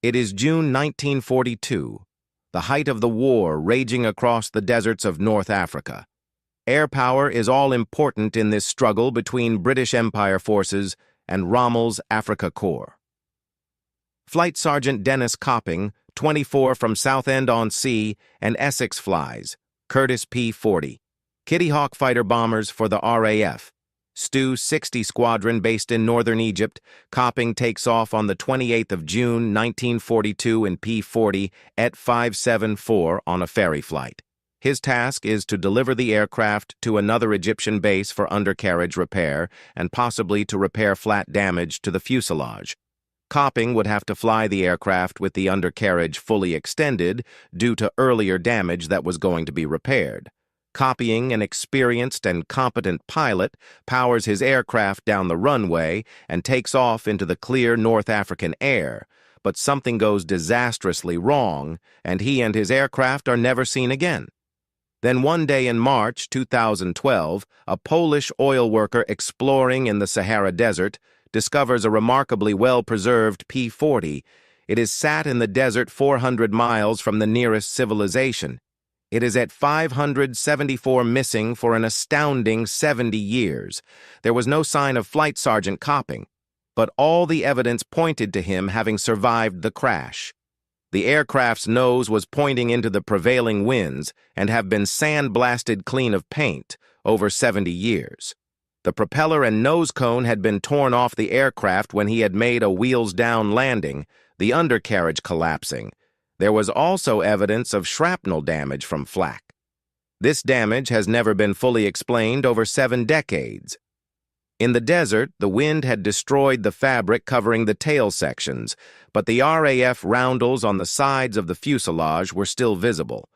It is June 1942, the height of the war raging across the deserts of North Africa. Air power is all-important in this struggle between British Empire forces and Rommel's Afrika Korps. Flight Sergeant Dennis Copping, 24 from Southend-on-Sea and Essex flies, Curtiss P-40, Kittyhawk fighter bombers for the RAF. Stu 60 Squadron based in northern Egypt. Copping takes off on the 28th of June 1942 in P-40 at 574 on a ferry flight. His task is to deliver the aircraft to another Egyptian base for undercarriage repair and possibly to repair flat damage to the fuselage. Copping would have to fly the aircraft with the undercarriage fully extended due to earlier damage that was going to be repaired. Copying an experienced and competent pilot powers his aircraft down the runway and takes off into the clear North African air, but something goes disastrously wrong, and he and his aircraft are never seen again. Then one day in March 2012, a Polish oil worker exploring in the Sahara Desert discovers a remarkably well-preserved P-40. It is sat in the desert 400 miles from the nearest civilization. It is at 574 missing for an astounding 70 years. There was no sign of Flight Sergeant Copping, but all the evidence pointed to him having survived the crash. The aircraft's nose was pointing into the prevailing winds and have been sandblasted clean of paint over 70 years. The propeller and nose cone had been torn off the aircraft when he had made a wheels-down landing, the undercarriage collapsing. There was also evidence of shrapnel damage from flak. This damage has never been fully explained over 7 decades. In the desert, the wind had destroyed the fabric covering the tail sections, but the RAF roundels on the sides of the fuselage were still visible.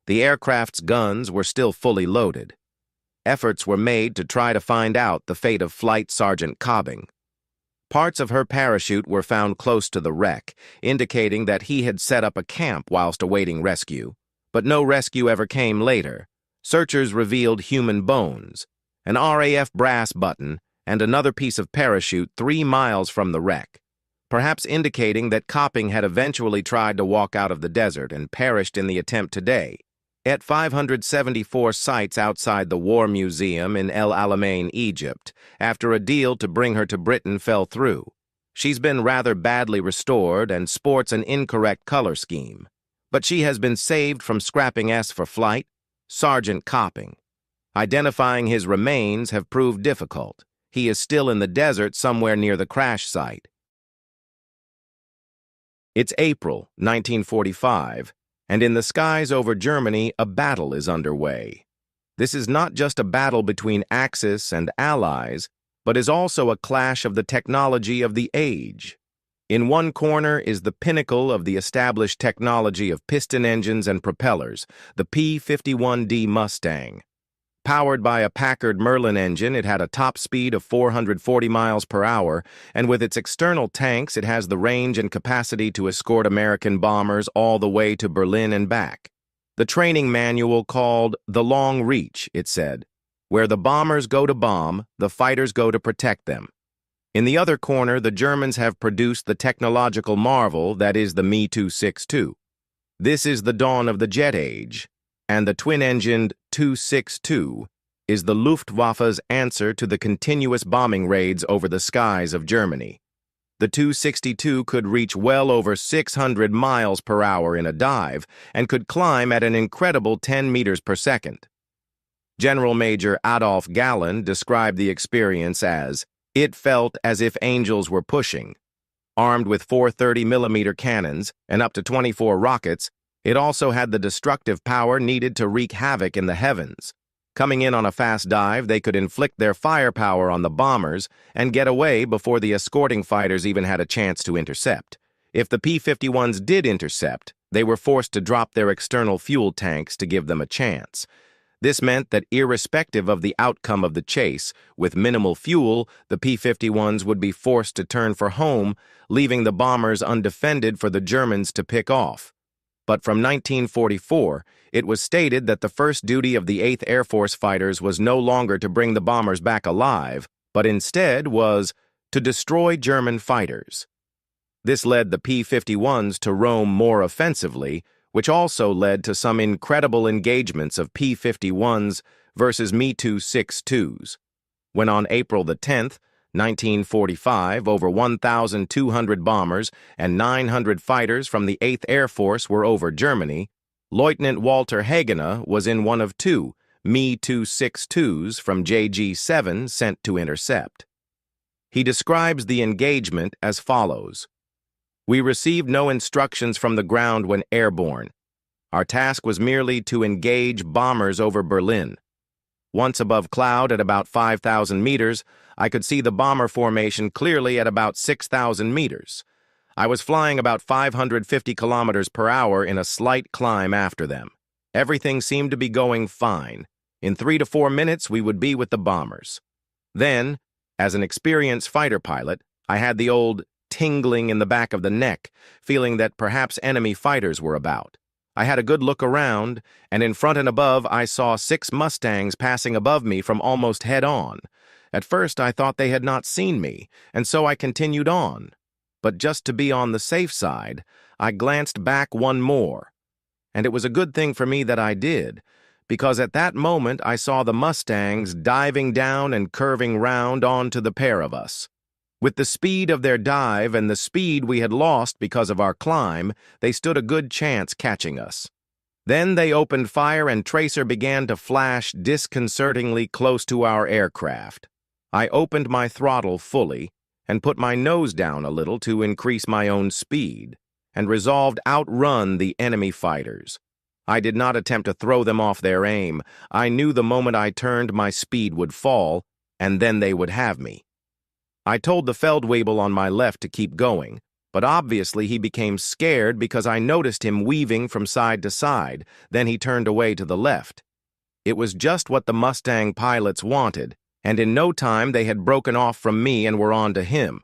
The aircraft's guns were still fully loaded. Efforts were made to try to find out the fate of Flight Sergeant Copping. Parts of her parachute were found close to the wreck, indicating that he had set up a camp whilst awaiting rescue. But no rescue ever came later. Searchers revealed human bones, an RAF brass button, and another piece of parachute 3 miles from the wreck, perhaps indicating that Copping had eventually tried to walk out of the desert and perished in the attempt today. At 574 sites outside the War Museum in El Alamein, Egypt, after a deal to bring her to Britain fell through. She's been rather badly restored and sports an incorrect color scheme. But she has been saved from scrapping S for Flight Sergeant Copping. Identifying his remains have proved difficult. He is still in the desert somewhere near the crash site. It's April 1945. And in the skies over Germany, a battle is underway. This is not just a battle between Axis and Allies, but is also a clash of the technology of the age. In one corner is the pinnacle of the established technology of piston engines and propellers, the P-51D Mustang. Powered by a Packard Merlin engine, it had a top speed of 440 miles per hour, and with its external tanks, it has the range and capacity to escort American bombers all the way to Berlin and back. The training manual called The Long Reach, it said, where the bombers go to bomb, the fighters go to protect them. In the other corner, the Germans have produced the technological marvel that is the Me-262. This is the dawn of the jet age, and the twin-engined 262 is the Luftwaffe's answer to the continuous bombing raids over the skies of Germany. The 262 could reach well over 600 miles per hour in a dive and could climb at an incredible 10 meters per second. General Major Adolf Galland described the experience as, "It felt as if angels were pushing." Armed with 4 30mm cannons and up to 24 rockets, it also had the destructive power needed to wreak havoc in the heavens. Coming in on a fast dive, they could inflict their firepower on the bombers and get away before the escorting fighters even had a chance to intercept. If the P-51s did intercept, they were forced to drop their external fuel tanks to give them a chance. This meant that irrespective of the outcome of the chase, with minimal fuel, the P-51s would be forced to turn for home, leaving the bombers undefended for the Germans to pick off. But from 1944, it was stated that the first duty of the 8th Air Force fighters was no longer to bring the bombers back alive, but instead was to destroy German fighters. This led the P-51s to roam more offensively, which also led to some incredible engagements of P-51s versus Me-262s. When on April the 10th, 1945, over 1,200 bombers and 900 fighters from the 8th Air Force were over Germany, Lieutenant Walter Hagener was in one of two Me-262s from JG-7 sent to intercept. He describes the engagement as follows. We received no instructions from the ground when airborne. Our task was merely to engage bombers over Berlin. Once above cloud at about 5,000 meters, I could see the bomber formation clearly at about 6,000 meters. I was flying about 550 kilometers per hour in a slight climb after them. Everything seemed to be going fine. In 3 to 4 minutes, we would be with the bombers. Then, as an experienced fighter pilot, I had the old tingling in the back of the neck, feeling that perhaps enemy fighters were about. I had a good look around, and in front and above I saw 6 Mustangs passing above me from almost head-on. At first I thought they had not seen me, and so I continued on. But just to be on the safe side, I glanced back one more. And it was a good thing for me that I did, because at that moment I saw the Mustangs diving down and curving round onto the pair of us. With the speed of their dive and the speed we had lost because of our climb, they stood a good chance catching us. Then they opened fire and tracer began to flash disconcertingly close to our aircraft. I opened my throttle fully and put my nose down a little to increase my own speed, and resolved outrun the enemy fighters. I did not attempt to throw them off their aim. I knew the moment I turned my speed would fall, and then they would have me. I told the Feldwebel on my left to keep going, but obviously he became scared because I noticed him weaving from side to side, then he turned away to the left. It was just what the Mustang pilots wanted, and in no time they had broken off from me and were on to him.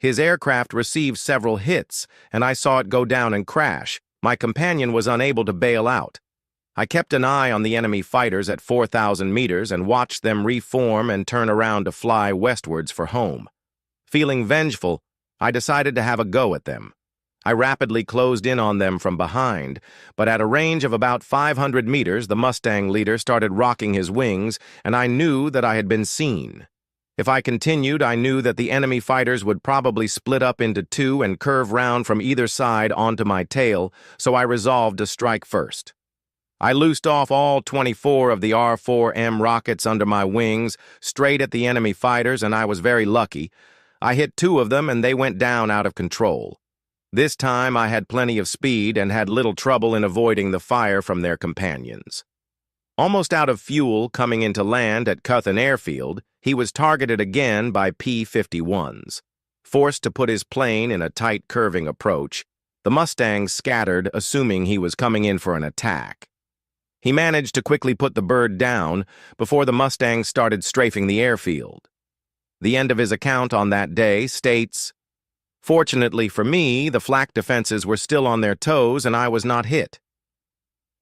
His aircraft received several hits, and I saw it go down and crash. My companion was unable to bail out. I kept an eye on the enemy fighters at 4,000 meters and watched them reform and turn around to fly westwards for home. Feeling vengeful, I decided to have a go at them. I rapidly closed in on them from behind, but at a range of about 500 meters, the Mustang leader started rocking his wings, and I knew that I had been seen. If I continued, I knew that the enemy fighters would probably split up into 2 and curve round from either side onto my tail, so I resolved to strike first. I loosed off all 24 of the R-4M rockets under my wings, straight at the enemy fighters, and I was very lucky. I hit 2 of them and they went down out of control. This time I had plenty of speed and had little trouble in avoiding the fire from their companions. Almost out of fuel coming into land at Cuthen Airfield, he was targeted again by P-51s. Forced to put his plane in a tight curving approach, the Mustangs scattered, assuming he was coming in for an attack. He managed to quickly put the bird down before the Mustangs started strafing the airfield. The end of his account on that day states, "Fortunately for me, the flak defenses were still on their toes and I was not hit."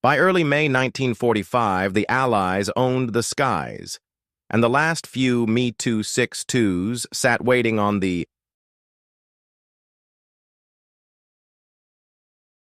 By early May 1945, the Allies owned the skies, and the last few Me-262s sat waiting on the